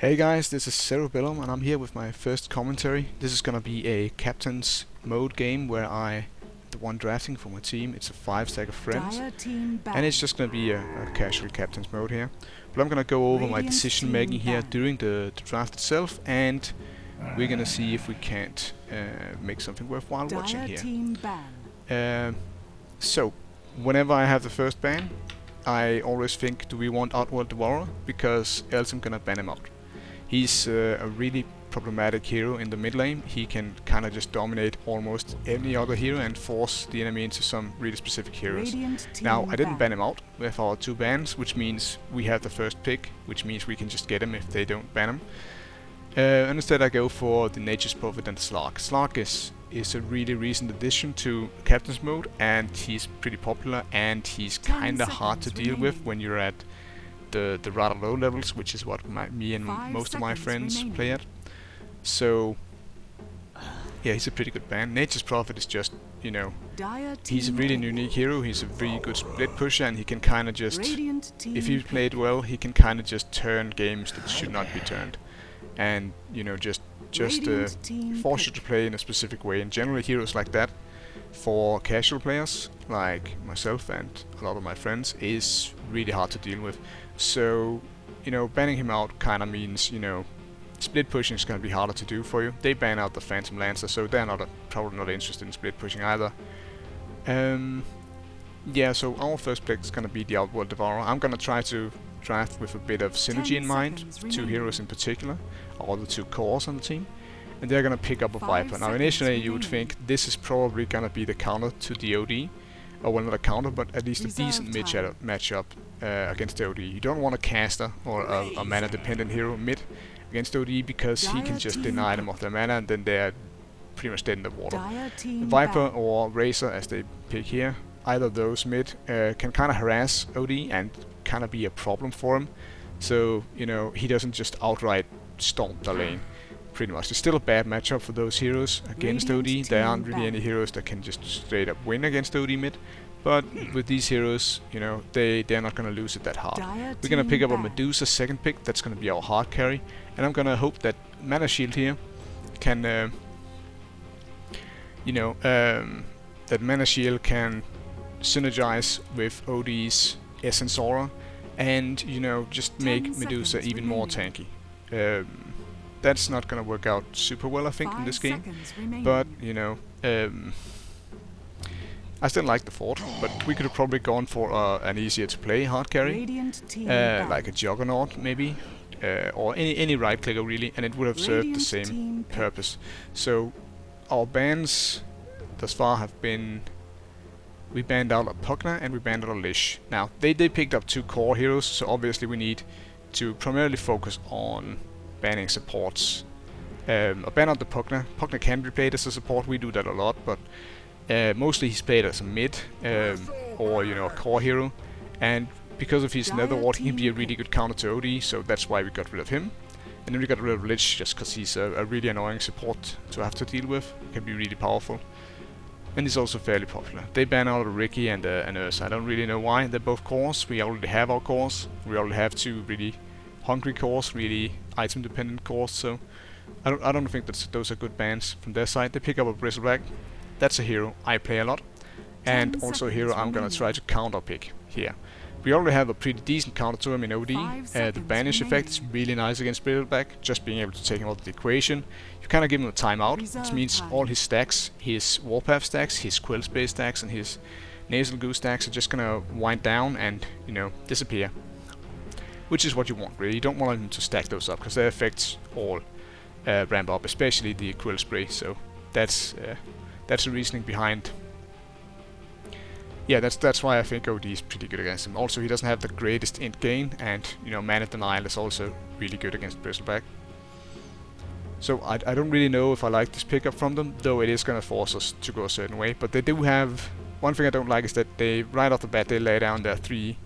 Hey guys, this is Cerebellum and I'm here with my first commentary. This is gonna be a captain's mode game where the one drafting for my team. It's a 5 stack of friends, and it's just gonna be a casual captain's mode here. But I'm gonna go over my decision making here during the draft itself, and we're gonna see if we can't make something worthwhile watching here. So, whenever I have the first ban, I always think, do we want Outworld Devourer? Because else I'm gonna ban him out. He's a really problematic hero in the mid lane. He can kind of just dominate almost any other hero and force the enemy into some really specific heroes. Now, I didn't ban him out with our 2 bans, which means we have the first pick, which means we can just get him if they don't ban him. And instead I go for the Nature's Prophet and the Slark. Slark is a really recent addition to Captain's Mode, and he's pretty popular, and he's kinda hard to deal with when you're at the rather low levels, which is what me and most of my friends play at. So yeah, he's a pretty good ban. Nature's Prophet is just, you know, he's a really unique hero. He's a really good split pusher, and he can kind of just, if he's played well, he can kind of just turn games that should not be turned, and you know, just force you to play in a specific way. And generally heroes like that, for casual players like myself and a lot of my friends, is really hard to deal with. So, you know, banning him out kind of means, you know, split pushing is going to be harder to do for you. They ban out the Phantom Lancer, so they're probably not interested in split pushing either. Yeah, so our first pick is going to be the Outworld Devourer. I'm going to try to draft with a bit of synergy in mind, 2 heroes in particular, or the 2 cores on the team. And they're gonna pick up a Viper. Now initially you would think this is probably gonna be the counter to the OD, or well, not a counter, but at least a decent matchup against the OD. You don't want a caster or a mana dependent hero mid against OD, because he can just deny them of their mana and then they're pretty much dead in the water. Viper or Razor, as they pick here, either of those mid can kind of harass OD and kind of be a problem for him. So, you know, he doesn't just outright stomp the lane. Pretty much. It's still a bad matchup for those heroes against OD. There aren't really any heroes that can just straight up win against OD mid, but with these heroes, you know, they're not gonna lose it that hard. We're gonna pick up a Medusa second pick. That's gonna be our hard carry, and I'm gonna hope that Mana Shield here can, that Mana Shield can synergize with OD's Essence Aura, and you know, just make Medusa even more tanky. That's not gonna work out super well, I think, in this game. But, you know, I still like the Fort, but we could have probably gone for an easier to play hard carry, like a Juggernaut maybe, or any right clicker really, and it would have served the same purpose. So our bans thus far have been, we banned out a Pugna and we banned out a Lich. Now they picked up 2 core heroes, so obviously we need to primarily focus on banning supports. A ban out the Pugna. Pugna can be played as a support, we do that a lot, but mostly he's played as a mid, or you know, a core hero, and because of his Nether Ward he can be a really good counter to OD, so that's why we got rid of him. And then we got rid of Lich just because he's a really annoying support to have to deal with. He can be really powerful, and he's also fairly popular. They ban out a Ricky and an Ursa. I don't really know why. They're both cores. We already have our cores. We already have 2 really hungry cores, really item dependent cores, so I don't think that those are good bans from their side. They pick up a Bristleback. That's a hero I play a lot, and also a hero I'm gonna try to counter pick here. We already have a pretty decent counter to him in OD. The banish effect is really nice against Bristleback, just being able to take him out of the equation. You kinda give him a timeout, which means all his stacks, his Warpath stacks, his Quill Space stacks, and his Nasal Goose stacks are just gonna wind down and, you know, disappear. Which is what you want, really. You don't want them to stack those up, because their effects all ramp up, especially the Quill Spray. So that's the reasoning behind. Yeah, that's why I think OD is pretty good against him. Also, he doesn't have the greatest int gain, and you know, Mana Denial is also really good against Bristleback. So I don't really know if I like this pickup from them, though it is gonna force us to go a certain way. But they do have one thing I don't like, is that they right off the bat they lay down their 3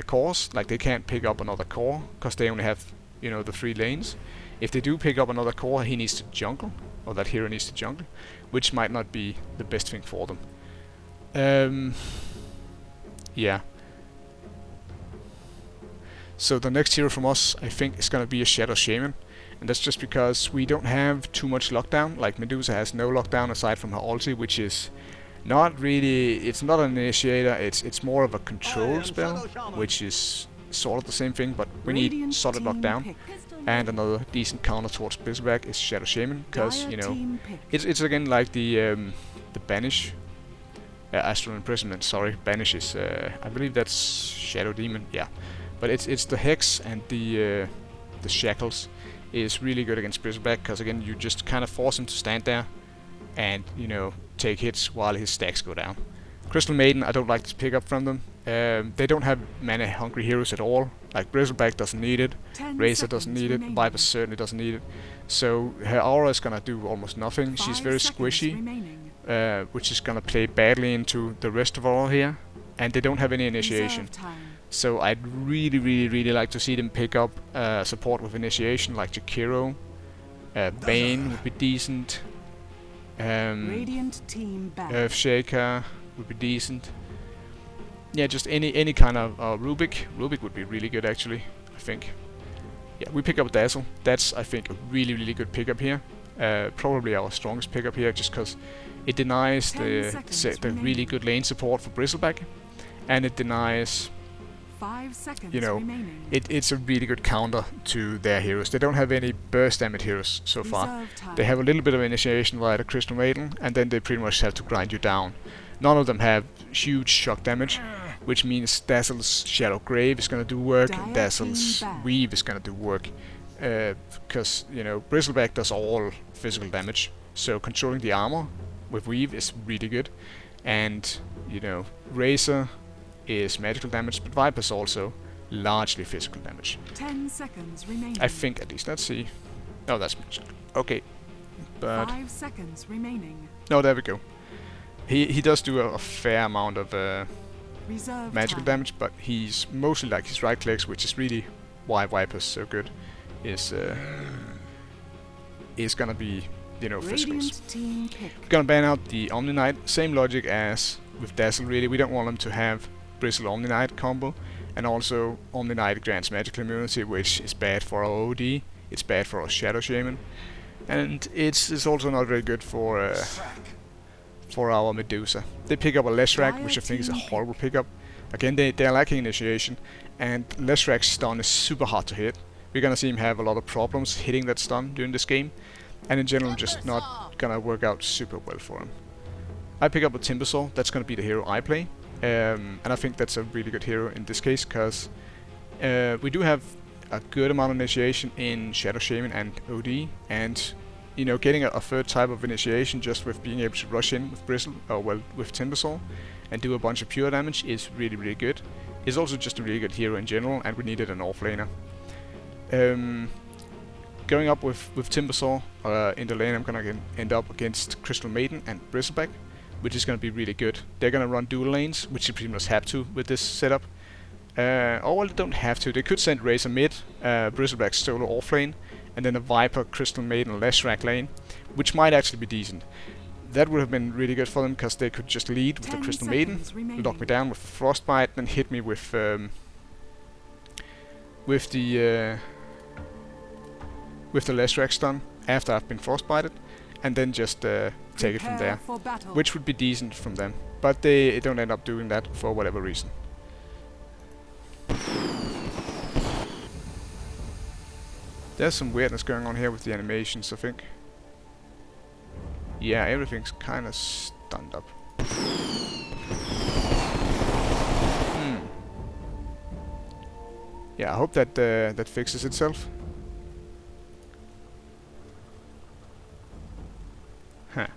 cores. Like, they can't pick up another core because they only have, you know, the 3 lanes. If they do pick up another core, he needs to jungle, or that hero needs to jungle, which might not be the best thing for them. Yeah. So the next hero from us, I think, is gonna be a Shadow Shaman. And that's just because we don't have too much lockdown. Like Medusa has no lockdown aside from her ulti, which is not really, it's not an initiator, it's more of a control spell, which is sort of the same thing, but we need solid lockdown. And another decent counter towards Bristleback is Shadow Shaman, because, you know, it's again like the Banish, Astral Imprisonment, sorry, Banish is, I believe that's Shadow Demon, yeah. But it's the Hex and the Shackles is really good against Bristleback, because again, you just kind of force him to stand there and, you know, take hits while his stacks go down. Crystal Maiden, I don't like this pickup from them. They don't have mana hungry heroes at all. Like Bristleback doesn't need it, Razor doesn't need it, Viper certainly doesn't need it. So her aura is gonna do almost nothing. She's very squishy, which is gonna play badly into the rest of our here. And they don't have any initiation. So I'd really like to see them pick up support with initiation, like Jakiro. Bane would be decent. Earthshaker would be decent. Yeah, just any kind of Rubik. Rubik would be really good actually, I think. Yeah, we pick up Dazzle. That's, I think, a really good pickup here. Probably our strongest pickup here, just because it denies the really good lane support for Bristleback, and it denies, you know, it's a really good counter to their heroes. They don't have any burst damage heroes so far. They have a little bit of initiation via the Crystal Maiden, and then they pretty much have to grind you down. None of them have huge shock damage, which means Dazzle's Shadow Grave is gonna do work, and Dazzle's Weave is gonna do work. Because, you know, Bristleback does all physical damage, so controlling the armor with Weave is really good. And, you know, Razor is magical damage, but Viper's also largely physical damage. 10 seconds remaining. I think, at least. Let's see. Oh, that's magical. Okay. But 5 seconds remaining. no, there we go. He does do a fair amount of magical damage, but he's mostly like his right clicks, which is really why Viper's so good. Is gonna be, you know, physicals. Gonna ban out the Omni Knight. Same logic as with Dazzle, really. We don't want them to have Bristle Omni Knight combo, and also Omni Knight grants magical immunity, which is bad for our OD. It's bad for our Shadow Shaman, and it's also not very good for our Medusa. They pick up a Leshrac, which I think is a horrible pickup. Again, they're lacking initiation, and Leshrac's stun is super hard to hit. We're gonna see him have a lot of problems hitting that stun during this game, and in general just not gonna work out super well for him. I pick up a Timbersaw. That's gonna be the hero I play, and I think that's a really good hero in this case, because we do have a good amount of initiation in Shadow Shaman and OD, and, you know, getting a third type of initiation just with being able to rush in with with Timbersaw and do a bunch of pure damage is really good. He's also just a really good hero in general, and we needed an offlaner. Going up with Timbersaw in the lane, I'm gonna end up against Crystal Maiden and Bristleback, which is gonna be really good. They're gonna run dual lanes, which you pretty much have to with this setup. Or well, they don't have to. They could send Razor mid, Bristleback solo off lane, and then a Viper, Crystal Maiden, Leshrac lane, which might actually be decent. That would have been really good for them, because they could just lead with the Crystal Maiden, lock me down with Frostbite, then hit me with the Leshrac stun after I've been frostbited, and then just take it from there, which would be decent from them. But they don't end up doing that for whatever reason. There's some weirdness going on here with the animations, I think. Yeah, everything's kind of stunned up. Yeah, I hope that that fixes itself. Huh.